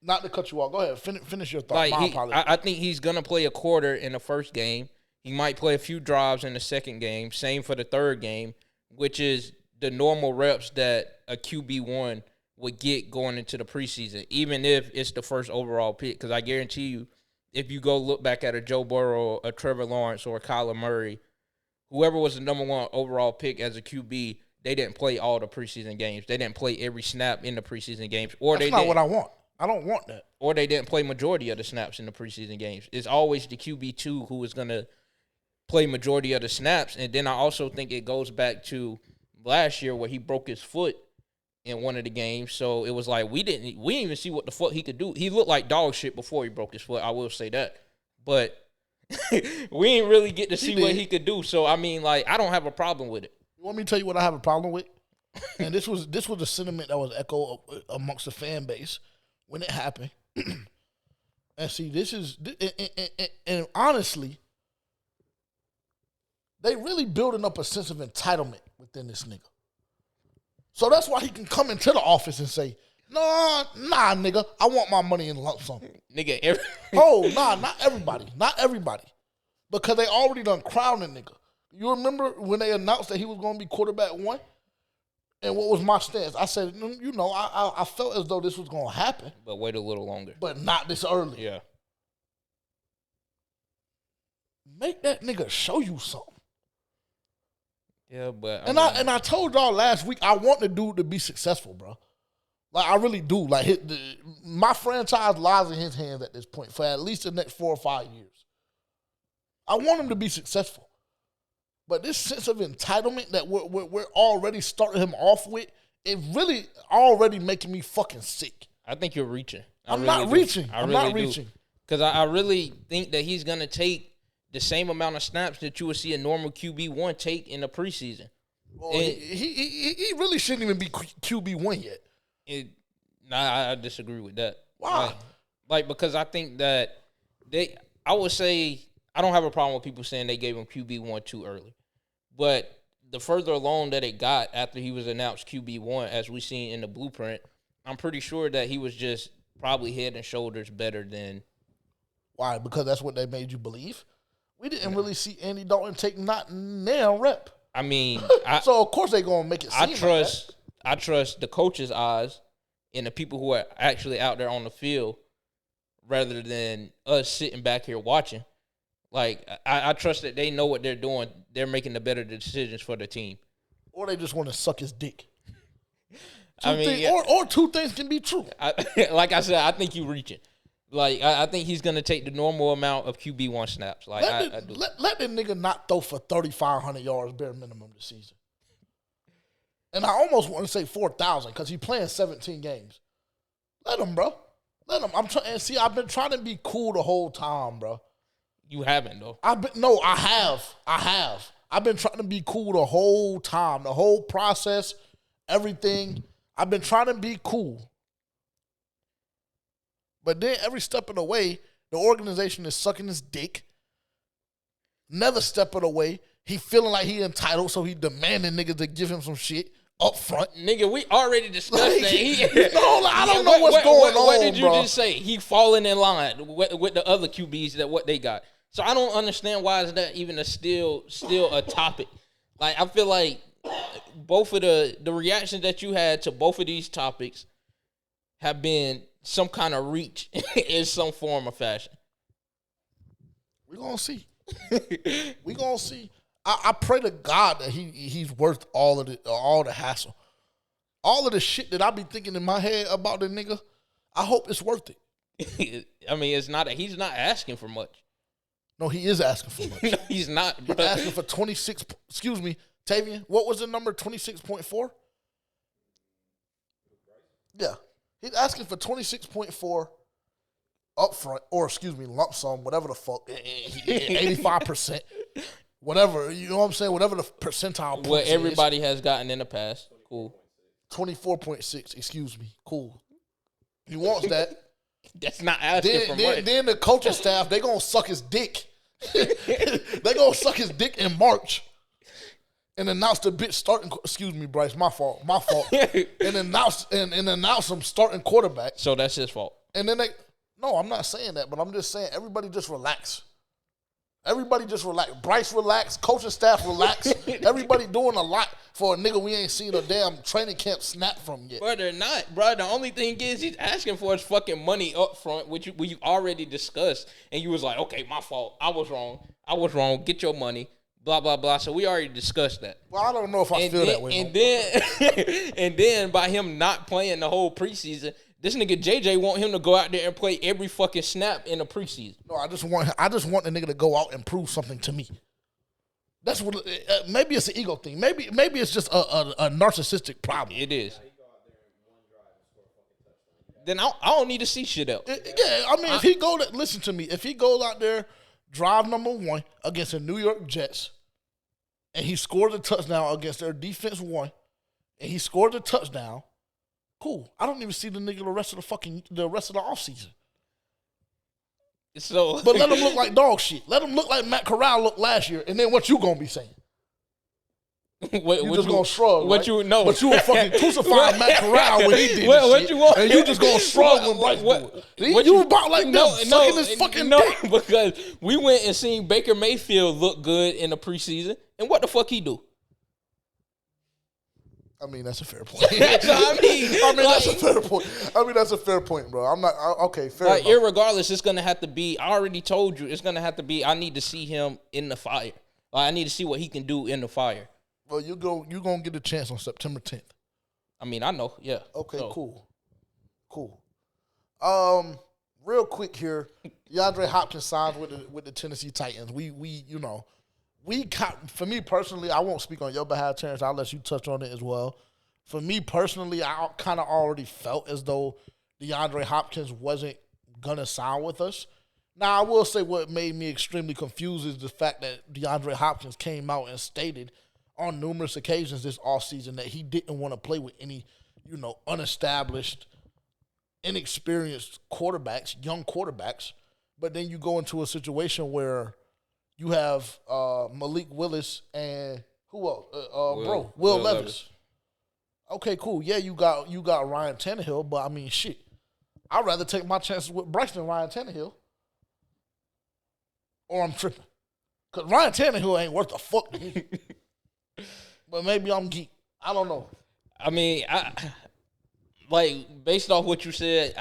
A: not to cut you off. Go ahead, finish your thought.
C: Like
A: My apologies.
C: I think he's gonna play a quarter in the first game. He might play a few drives in the second game. Same for the third game, which is the normal reps that a QB1 would get going into the preseason, even if it's the first overall pick. Because I guarantee you, if you go look back at a Joe Burrow, a Trevor Lawrence, or a Kyler Murray, whoever was the number 1 overall pick as a QB, they didn't play all the preseason games. They didn't play every snap in the preseason games.
A: That's not what I want. I don't want that.
C: Or they didn't play majority of the snaps in the preseason games. It's always the QB2 who is going to play majority of the snaps. And then I also think it goes back to last year where he broke his foot in one of the games. So it was like we didn't even see what the fuck he could do. He looked like dog shit before he broke his foot. I will say that. But we didn't really get to see what he could do. So I mean, like, I don't have a problem with it.
A: You want me to tell you what I have a problem with? And this was the sentiment that was echoed amongst the fan base when it happened. And see, this is and honestly, they really building up a sense of entitlement within this nigga. So that's why he can come into the office and say, nah, nigga, I want my money in lump sum.
C: Nigga,
A: not everybody. Because they already done crowned the nigga. You remember when they announced that he was going to be quarterback 1? And what was my stance? I said, I felt as though this was going to happen.
C: But wait a little longer.
A: But not this early.
C: Yeah.
A: Make that nigga show you something.
C: Yeah, but
A: I told y'all last week I want the dude to be successful, bro. Like I really do. Like my franchise lies in his hands at this point for at least the next 4 or 5 years. I want him to be successful, but this sense of entitlement that we're already starting him off with, it really already making me fucking sick.
C: I think you're reaching.
A: I'm not reaching.
C: Because I really think that he's gonna take the same amount of snaps that you would see a normal QB1 take in the preseason.
A: Well, he really shouldn't even be QB1 yet.
C: I disagree with that.
A: Why?
C: Like because I think that I would say, I don't have a problem with people saying they gave him QB1 too early. But the further along that it got after he was announced QB1, as we seen in the blueprint, I'm pretty sure that he was just probably head and shoulders better than.
A: Why? Because that's what they made you believe? We didn't really see Andy Dalton take not nail rep.
C: I mean,
A: so of course they're gonna make it seem
C: I trust the coach's eyes and the people who are actually out there on the field rather than us sitting back here watching. Like I trust that they know what they're doing. They're making the better decisions for the team.
A: Or they just want to suck his dick.
C: Yeah.
A: Or two things can be true.
C: Like I said, I think you're reaching. Like, I think he's going to take the normal amount of QB1 snaps. Like, I do.
A: Let the nigga not throw for 3,500 yards bare minimum this season. And I almost want to say 4,000 because he's playing 17 games. Let him, bro. Let him. I've been trying to be cool the whole time, bro.
C: You haven't, though.
A: I have. I've been trying to be cool the whole time, the whole process, everything. I've been trying to be cool. But then every step of the way, the organization is sucking his dick. Another step of the way, he feeling like he entitled, so he demanding niggas to give him some shit up front.
C: Nigga, we already discussed that.
A: I don't know what's going on,
C: What did you
A: bro.
C: just say? He falling in line with the other QBs that what they got. So I don't understand why is that even still a topic. Like, I feel like both of the reactions that you had to both of these topics have been some kind of reach in some form or fashion.
A: We're gonna see. We gonna see. I pray to God that he's worth all the hassle. All of the shit that I be thinking in my head about the nigga, I hope it's worth it.
C: I mean, he's not asking for much.
A: No, he is asking for much.
C: No, he's not.
A: He's asking for 26, excuse me, Tavian, what was the number, 26.4? Yeah. He's asking for 26.4 up front, or excuse me, lump sum, whatever the fuck, 85%. Whatever, you know what I'm saying? Whatever the percentile.
C: What everybody has gotten in the past. Cool.
A: 24.6, excuse me. Cool. He wants that.
C: That's not asking for much.
A: Then the coaching staff, they gonna suck his dick. They gonna suck his dick in March and announce the bitch starting. Excuse me, Bryce, my fault. and announce him starting quarterback.
C: So that's his fault.
A: And then no, I'm not saying that, but I'm just saying everybody just relax. Everybody just relax. Bryce relax. Coaching staff relax. Everybody doing a lot for a nigga we ain't seen a damn training camp snap from yet.
C: Bro, they're not. Bro, the only thing is he's asking for his fucking money up front, which you already discussed. And you was like, okay, my fault. I was wrong. Get your money. Blah, blah, blah. So we already discussed that.
A: Well, I don't know if I feel that way.
C: And then by him not playing the whole preseason, this nigga JJ want him to go out there and play every fucking snap in the preseason.
A: No, I just want the nigga to go out and prove something to me. That's what. Maybe it's an ego thing. Maybe it's just a narcissistic problem.
C: It is. Then I don't need to see shit else.
A: Yeah, I mean, listen to me. If he goes out there, drive number 1 against the New York Jets, and he scores a touchdown against their defense 1, and he scores a touchdown. Cool. I don't even see the nigga the rest of the offseason.
C: So,
A: but let him look like dog shit. Let him look like Matt Corral looked last year, and then what you gonna be saying? You just gonna shrug.
C: What
A: right?
C: you know?
A: But you were fucking crucifying Matt Corral when he did
C: what
A: shit,
C: you want?
A: and you just gonna shrug when Bryce do it. You about like sucking his fucking dick.
C: Because we went and seen Baker Mayfield look good in the preseason, and what the fuck he do?
A: I mean, that's a fair point.
C: That's what I mean.
A: That's a fair point. That's a fair point, bro. I'm not okay. Fair enough.
C: Irregardless, it's gonna have to be. I already told you, it's gonna have to be. I need to see him in the fire. I need to see what he can do in the fire.
A: Well, you gonna get a chance on September 10th.
C: I mean, I know. Yeah.
A: Okay. So. Cool. Real quick here, DeAndre Hopkins signs with the Tennessee Titans. For me personally, I won't speak on your behalf, Terrence. I'll let you touch on it as well. For me personally, I kind of already felt as though DeAndre Hopkins wasn't going to sign with us. Now, I will say what made me extremely confused is the fact that DeAndre Hopkins came out and stated on numerous occasions this offseason that he didn't want to play with any, unestablished, inexperienced quarterbacks, young quarterbacks. But then you go into a situation where you have Malik Willis and who else? Will Levis. Okay, cool. Yeah, you got Ryan Tannehill, but I mean, shit. I'd rather take my chances with Bryce than Ryan Tannehill. Or I'm tripping. Because Ryan Tannehill ain't worth a fuck to me. But maybe I'm geek. I don't know.
C: I mean, based off what you said,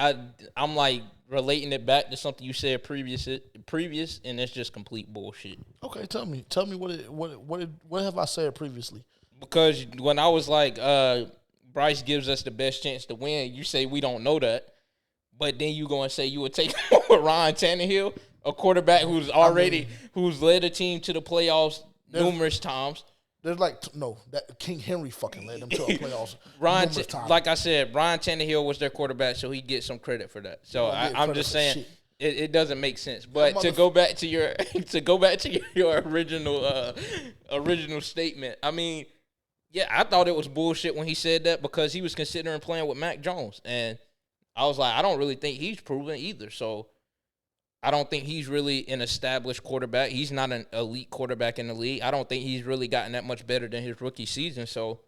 C: I'm like relating it back to something you said previous, and it's just complete bullshit.
A: Okay, tell me what have I said previously?
C: Because when I was like, Bryce gives us the best chance to win, you say we don't know that, but then you go and say you would take over Ryan Tannehill, a quarterback who's led a team to the playoffs numerous times.
A: There's that King Henry fucking led them to the playoffs numerous times.
C: Like I said, Ryan Tannehill was their quarterback, so he gets some credit for that. So I'm just saying, It doesn't make sense. But to go back to your your original statement, I mean, yeah, I thought it was bullshit when he said that because he was considering playing with Mac Jones, and I was like, I don't really think he's proven either. So I don't think he's really an established quarterback. He's not an elite quarterback in the league. I don't think he's really gotten that much better than his rookie season. So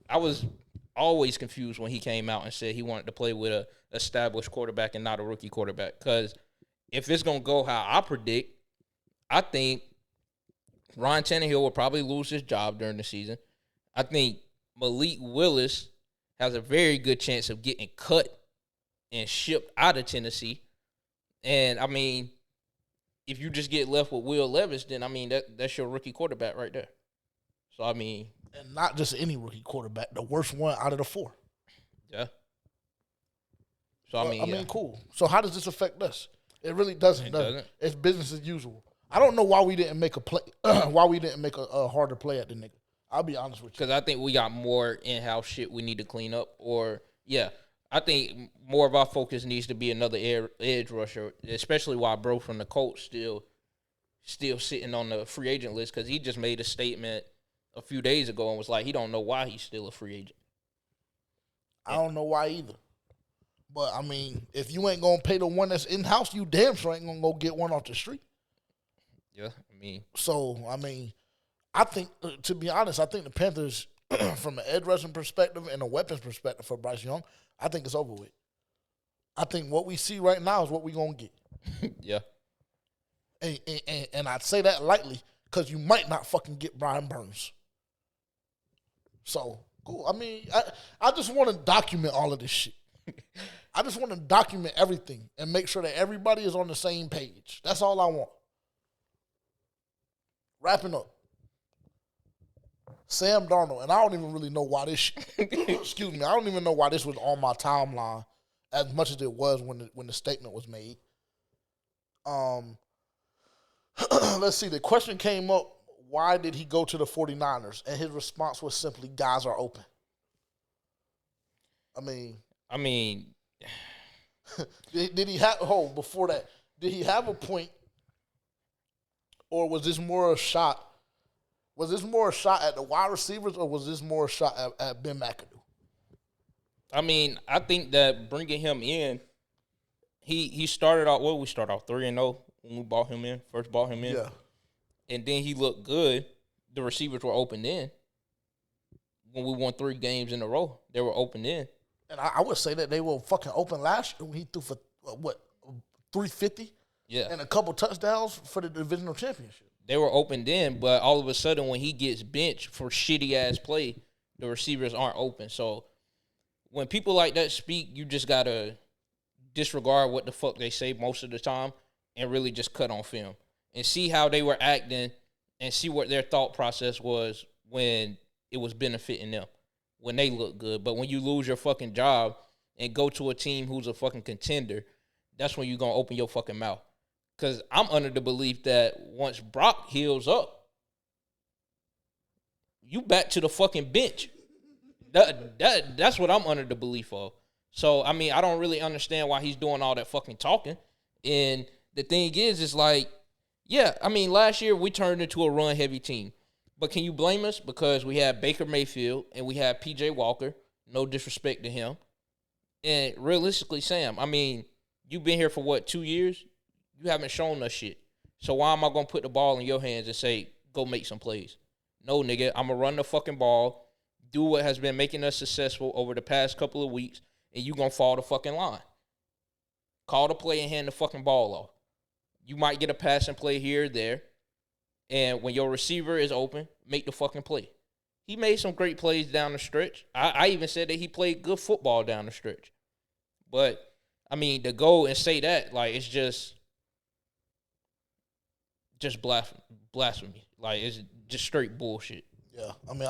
C: I was always confused when he came out and said he wanted to play with a established quarterback and not a rookie quarterback. Because if it's going to go how I predict, I think Ryan Tannehill will probably lose his job during the season. I think Malik Willis has a very good chance of getting cut and shipped out of Tennessee. And, I mean, if you just get left with Will Levis, then, I mean, that's your rookie quarterback right there. So, I mean.
A: And not just any rookie quarterback, the worst one out of the 4.
C: Yeah. So, I mean,
A: cool. So, how does this affect us? It really doesn't.
C: It doesn't.
A: It's business as usual. I don't know why we didn't make a play, why we didn't make a harder play at the nigga. I'll be honest with you.
C: Because I think we got more in-house shit we need to clean up. Or, yeah, I think more of our focus needs to be another edge rusher, especially while bro from the Colts still sitting on the free agent list because he just made a statement a few days ago and was like, he don't know why he's still a free agent.
A: I don't know why either. But, I mean, if you ain't going to pay the one that's in-house, you damn sure ain't going to go get one off the street.
C: Yeah, I mean.
A: So, I mean, I think, to be honest, I think the Panthers, from an edge rushing perspective and a weapons perspective for Bryce Young, I think it's over with. I think what we see right now is what we're going to get.
C: Yeah.
A: And I'd say that lightly because you might not fucking get Brian Burns. So, cool. I mean, I just want to document all of this shit. I just want to document everything and make sure that everybody is on the same page. That's all I want. Wrapping up. Sam Darnold, and I don't even really know why this excuse me, I don't even know why this was on my timeline as much as it was when the statement was made. Let's see, the question came up, why did he go to the 49ers? And his response was simply, guys are open. I mean, did he have, before that, did he have a point, or was this more a shot? Was this more a shot at the wide receivers, or was this more a shot at Ben McAdoo?
C: I mean, I think that bringing him in, he started out, we start off 3-0 when we first bought him in.
A: Yeah.
C: And then he looked good. The receivers were open in. When we won 3 games in a row, they were open in.
A: And I would say that they were fucking open last year when he threw for, 350?
C: Yeah.
A: And a couple touchdowns for the divisional championship.
C: They were opened in, but all of a sudden when he gets benched for shitty-ass play, the receivers aren't open. So when people like that speak, you just got to disregard what the fuck they say most of the time and really just cut on film and see how they were acting and see what their thought process was when it was benefiting them, when they look good. But when you lose your fucking job and go to a team who's a fucking contender, that's when you're going to open your fucking mouth. Because I'm under the belief that once Brock heals up, you back to the fucking bench. That's what I'm under the belief of. So, I mean, I don't really understand why he's doing all that fucking talking. And the thing is like, yeah, I mean, last year we turned into a run-heavy team. But can you blame us? Because we had Baker Mayfield and we had P.J. Walker. No disrespect to him. And realistically, Sam, I mean, you've been here for, 2 years? You haven't shown us shit. So why am I going to put the ball in your hands and say, go make some plays? No, nigga, I'm going to run the fucking ball, do what has been making us successful over the past couple of weeks, and you going to fall the fucking line. Call the play and hand the fucking ball off. You might get a passing play here or there, and when your receiver is open, make the fucking play. He made some great plays down the stretch. I even said that he played good football down the stretch. But, I mean, to go and say that, like, it's just blasphemy. Like, it's just straight bullshit.
A: Yeah, I mean,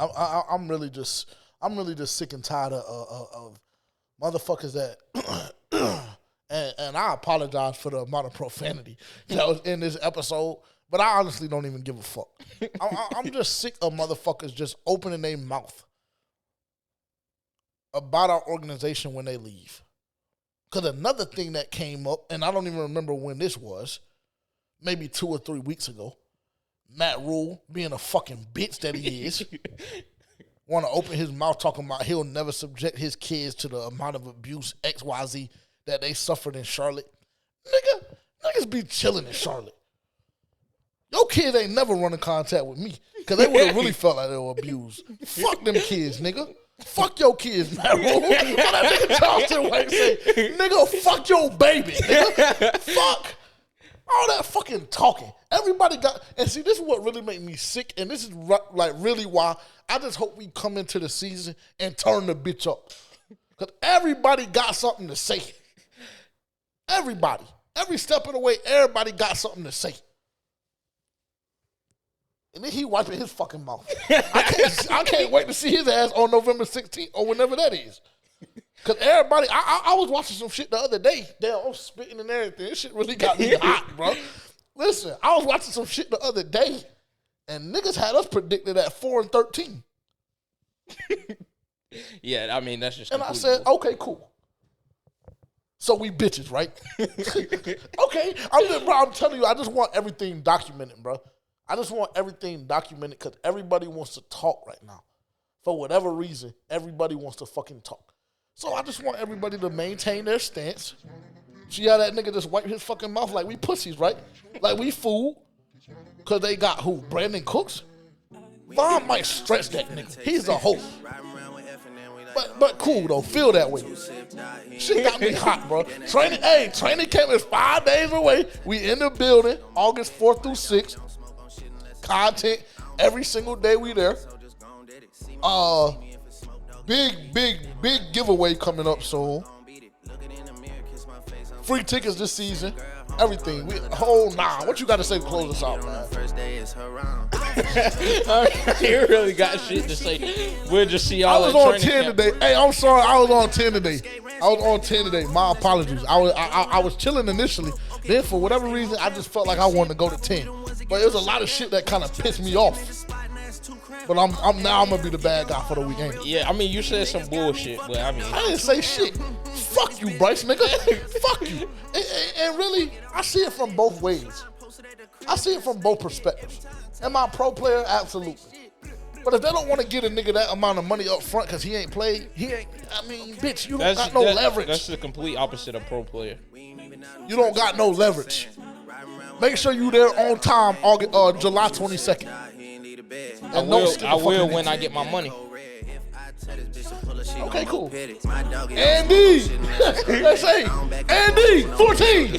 A: I'm really just sick and tired of motherfuckers that, and I apologize for the amount of profanity that was in this episode, but I honestly don't even give a fuck. I'm just sick of motherfuckers just opening their mouth about our organization when they leave. Because another thing that came up, and I don't even remember when this was, maybe 2 or 3 weeks ago, Matt Rule, being a fucking bitch that he is, want to open his mouth talking about he'll never subject his kids to the amount of abuse XYZ that they suffered in Charlotte. Niggas be chilling in Charlotte. Your kids ain't never run in contact with me because they would have really felt like they were abused. Fuck them kids, nigga. Fuck your kids, Matt Rule. What that nigga Charleston White say? Nigga, fuck your baby, nigga. Fuck. All that fucking talking. Everybody got, and see, this is what really made me sick, and this is like really why I just hope we come into the season and turn the bitch up. Because everybody got something to say. Everybody. Every step of the way, everybody got something to say. And then he wiping his fucking mouth. I can't wait to see his ass on November 16th or whenever that is. Because everybody, I was watching some shit the other day. Damn, I'm spitting and everything. This shit really got me hot, bro. Listen, I was watching some shit the other day, and niggas had us predicted at 4-13.
C: Yeah, I mean, that's just.
A: And I said, okay, cool. So we bitches, right? Okay, I'm telling you, I just want everything documented, bro. I just want everything documented because everybody wants to talk right now. For whatever reason, everybody wants to fucking talk. So I just want everybody to maintain their stance. See how that nigga just wipe his fucking mouth like we pussies, right? Like we fool. Because they got who? Brandon Cooks? Vaughn might stretch that nigga. He's a hoe. But cool though. Feel that way. Shit got me hot, bro. Training camp is 5 days away. We in the building, August 4th through 6th. Content every single day we there. Big giveaway coming up soon. Free tickets this season. Everything. What you got to say to close us out, man?
C: You really got shit to say. We'll just see all that.
A: I was on 10 today. Hey, I'm sorry. I was on 10 today. My apologies. I was chilling initially. Then for whatever reason, I just felt like I wanted to go to 10. But it was a lot of shit that kind of pissed me off. But I'm gonna be the bad guy for the weekend.
C: Yeah, I mean, you said some bullshit, but I
A: didn't say shit. Fuck you, Bryce, nigga. Fuck you. And really, I see it from both ways. I see it from both perspectives. Am I a pro player? Absolutely. But if they don't want to get a nigga that amount of money up front because he ain't played, bitch, you don't got no leverage.
C: That's the complete opposite of pro player.
A: You don't got no leverage. Make sure you there on time, July 22nd.
C: I will when I get my money.
A: Okay, cool. Andy! Let's say, Andy, 14!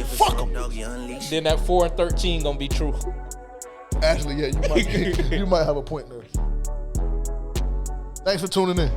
A: Fuck him.
C: Then that 4-13 gonna be true.
A: Actually, yeah, you might have a point there. Thanks for tuning in.